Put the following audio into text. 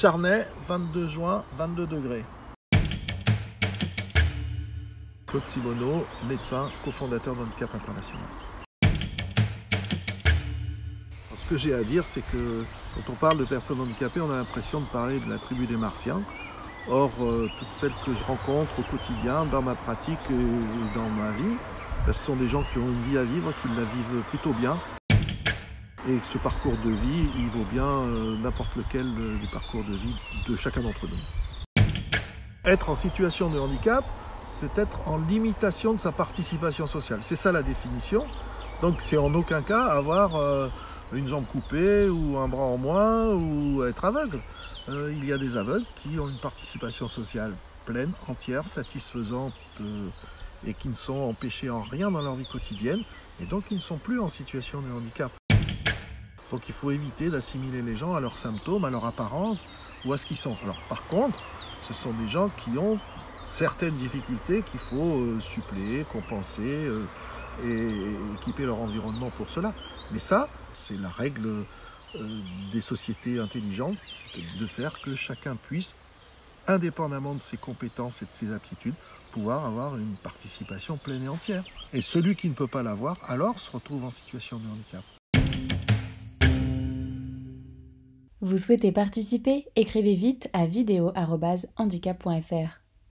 Charnay, 22 juin, 22 degrés. Claude Simoneau, médecin, cofondateur d'Handicap International. Alors, ce que j'ai à dire, c'est que quand on parle de personnes handicapées, on a l'impression de parler de la tribu des Martiens. Or, toutes celles que je rencontre au quotidien, dans ma pratique et dans ma vie, ce sont des gens qui ont une vie à vivre, qui la vivent plutôt bien. Et que ce parcours de vie, il vaut bien n'importe lequel des parcours de vie de chacun d'entre nous. Être en situation de handicap, c'est être en limitation de sa participation sociale. C'est ça la définition. Donc c'est en aucun cas avoir une jambe coupée ou un bras en moins ou être aveugle. Il y a des aveugles qui ont une participation sociale pleine, entière, satisfaisante et qui ne sont empêchés en rien dans leur vie quotidienne et donc ils ne sont plus en situation de handicap. Donc il faut éviter d'assimiler les gens à leurs symptômes, à leur apparence ou à ce qu'ils sont. Alors par contre, ce sont des gens qui ont certaines difficultés qu'il faut suppléer, compenser et équiper leur environnement pour cela. Mais ça, c'est la règle des sociétés intelligentes, c'est de faire que chacun puisse, indépendamment de ses compétences et de ses aptitudes, pouvoir avoir une participation pleine et entière. Et celui qui ne peut pas l'avoir, alors se retrouve en situation de handicap. Vous souhaitez participer? Écrivez vite à vidéo@handicap.fr.